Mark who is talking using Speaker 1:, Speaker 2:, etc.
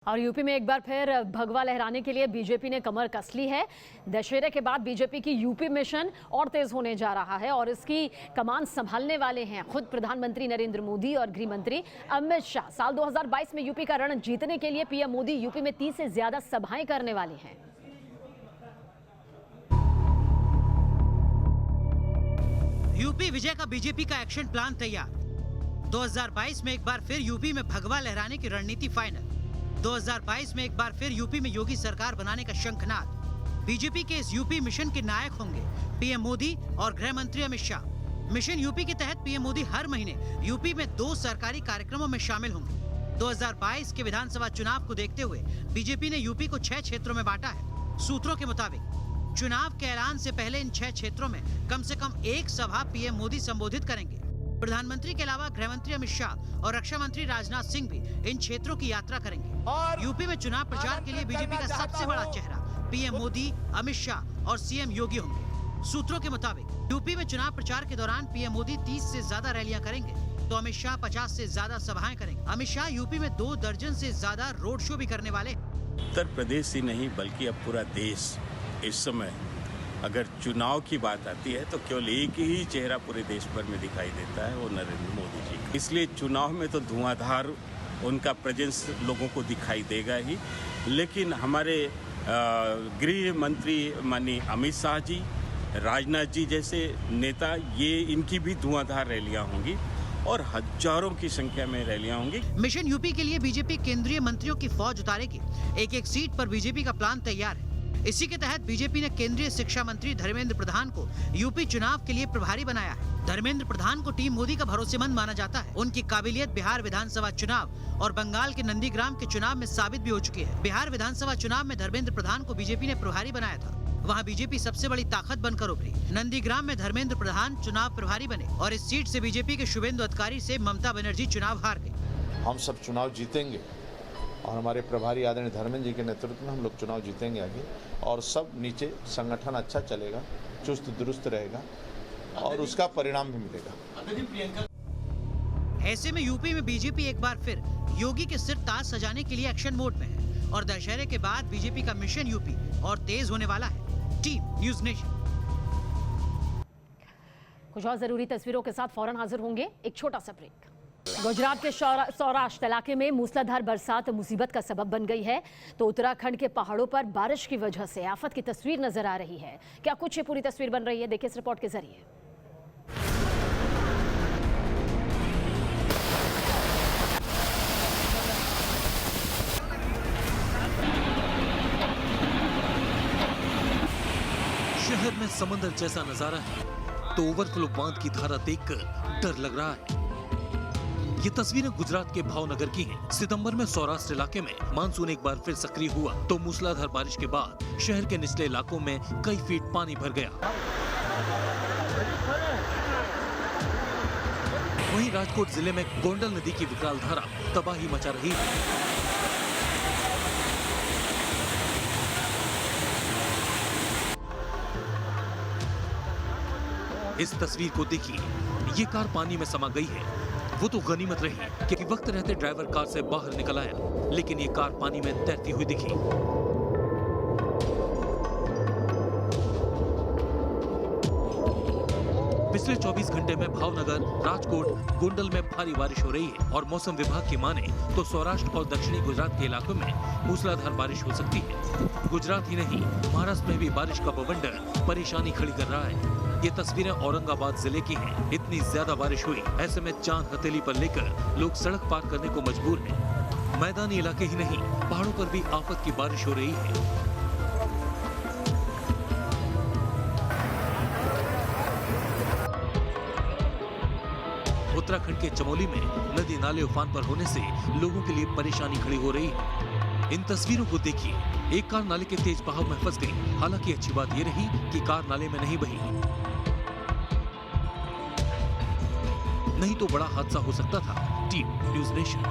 Speaker 1: और यूपी में एक बार फिर भगवा लहराने के लिए बीजेपी ने कमर कस ली है। दशहरे के बाद बीजेपी की यूपी मिशन और तेज होने जा रहा है और इसकी कमान संभालने वाले हैं खुद प्रधानमंत्री नरेंद्र मोदी और गृह मंत्री अमित शाह। साल 2022 में यूपी का रण जीतने के लिए पीएम मोदी यूपी में 30 से ज्यादा सभाएं करने वाले हैं।
Speaker 2: यूपी विजय का बीजेपी का एक्शन प्लान तैयार। 2022 में एक बार फिर यूपी में भगवा लहराने की रणनीति फाइनल। 2022 में एक बार फिर यूपी में योगी सरकार बनाने का शंखनाद। बीजेपी के इस यूपी मिशन के नायक होंगे पीएम मोदी और गृह मंत्री अमित शाह। मिशन यूपी के तहत पीएम मोदी हर महीने यूपी में 2 सरकारी कार्यक्रमों में शामिल होंगे। 2022 के विधानसभा चुनाव को देखते हुए बीजेपी ने यूपी को 6 क्षेत्रों में बांटा है। सूत्रों के मुताबिक चुनाव के ऐलान से पहले इन 6 क्षेत्रों में कम से कम एक सभा पीएम मोदी संबोधित करेंगे। प्रधानमंत्री के अलावा गृह मंत्री अमित शाह और रक्षा मंत्री राजनाथ सिंह भी इन क्षेत्रों की यात्रा करेंगे। यूपी में चुनाव प्रचार के लिए बीजेपी का सबसे बड़ा चेहरा पीएम मोदी, अमित शाह और सीएम योगी होंगे। सूत्रों के मुताबिक यूपी में चुनाव प्रचार के दौरान पीएम मोदी 30 से ज्यादा रैलियां करेंगे तो अमित शाह 50 से ज्यादा सभाएं करेंगे। अमित शाह यूपी में 2 दर्जन से ज्यादा रोड शो भी करने वाले।
Speaker 3: उत्तर प्रदेश ही नहीं बल्कि अब पूरा देश इस समय अगर चुनाव की बात आती है तो केवल एक ही चेहरा पूरे देश भर में दिखाई देता है, वो नरेंद्र मोदी जी का। इसलिए चुनाव में तो धुआंधार उनका प्रेजेंस लोगों को दिखाई देगा ही, लेकिन हमारे गृह मंत्री माननीय अमित शाह जी, राजनाथ जी जैसे नेता, ये इनकी भी धुआंधार रैलियां होंगी और हजारों की संख्या में रैलियां होंगी।
Speaker 2: मिशन यूपी के लिए बीजेपी केंद्रीय मंत्रियों की फौज उतारेगी। एक सीट पर बीजेपी का प्लान तैयार है। इसी के तहत बीजेपी ने केंद्रीय शिक्षा मंत्री धर्मेंद्र प्रधान को यूपी चुनाव के लिए प्रभारी बनाया है। धर्मेंद्र प्रधान को टीम मोदी का भरोसेमंद माना जाता है। उनकी काबिलियत बिहार विधानसभा चुनाव और बंगाल के नंदीग्राम के चुनाव में साबित भी हो चुकी है। बिहार विधानसभा चुनाव में धर्मेंद्र प्रधान को बीजेपी ने प्रभारी बनाया था। वहाँ बीजेपी सबसे बड़ी ताकत बनकर उभरी। नंदीग्राम में धर्मेंद्र प्रधान चुनाव प्रभारी बने और इस सीट से बीजेपी के शुभेंदु अधिकारी से ममता बनर्जी चुनाव हार गई।
Speaker 4: हम सब चुनाव जीतेंगे और हमारे प्रभारी आदरणीय धर्मेंद्र जी के नेतृत्व में हम लोग चुनाव जीतेंगे आगे, और सब नीचे संगठन अच्छा चलेगा, चुस्त दुरुस्त रहेगा और उसका परिणाम भी मिलेगा।
Speaker 2: ऐसे में यूपी में बीजेपी एक बार फिर योगी के सिर ताज सजाने के लिए एक्शन मोड में है और दशहरे के बाद बीजेपी का मिशन यूपी और तेज होने वाला है। टीम न्यूज़ नेशन
Speaker 1: कुछ और जरूरी तस्वीरों के साथ फौरन हाजिर होंगे। एक छोटा सा ब्रेक। गुजरात के सौराष्ट्र इलाके में मूसलाधार बरसात मुसीबत का सबब बन गई है तो उत्तराखंड के पहाड़ों पर बारिश की वजह से आफत की तस्वीर नजर आ रही है। क्या कुछ ये पूरी तस्वीर बन रही है, देखिए इस रिपोर्ट के जरिए।
Speaker 5: शहर में समंदर जैसा नजारा है तो ओवरफ्लो बांध की धारा देखकर डर लग रहा है। ये तस्वीरें गुजरात के भावनगर की हैं। सितंबर में सौराष्ट्र इलाके में मानसून एक बार फिर सक्रिय हुआ तो मूसलाधार बारिश के बाद शहर के निचले इलाकों में कई फीट पानी भर गया। वहीं राजकोट जिले में गोंडल नदी की विकराल धारा तबाही मचा रही है। इस तस्वीर को देखिए, ये कार पानी में समा गई है। वो तो गनीमत रही क्योंकि वक्त रहते ड्राइवर कार से बाहर निकल आया, लेकिन ये कार पानी में तैरती हुई दिखी। पिछले 24 घंटे में भावनगर, राजकोट, गोंडल में भारी बारिश हो रही है और मौसम विभाग की माने तो सौराष्ट्र और दक्षिणी गुजरात के इलाकों में मूसलाधार बारिश हो सकती है। गुजरात ही नहीं, महाराष्ट्र में भी बारिश का बवंडर परेशानी खड़ी कर रहा है। ये तस्वीरें औरंगाबाद जिले की हैं। इतनी ज्यादा बारिश हुई, ऐसे में चांद हथेली पर लेकर लोग सड़क पार करने को मजबूर हैं। मैदानी इलाके ही नहीं, पहाड़ों पर भी आफत की बारिश हो रही है। उत्तराखंड के चमोली में नदी नाले उफान पर होने से लोगों के लिए परेशानी खड़ी हो रही है। इन तस्वीरों को देखिए, एक कार नाले के तेज बहाव में फंस गई। हालांकि अच्छी बात यह रही कि कार नाले में नहीं बही, नहीं तो बड़ा हादसा हो सकता था। Team news nation.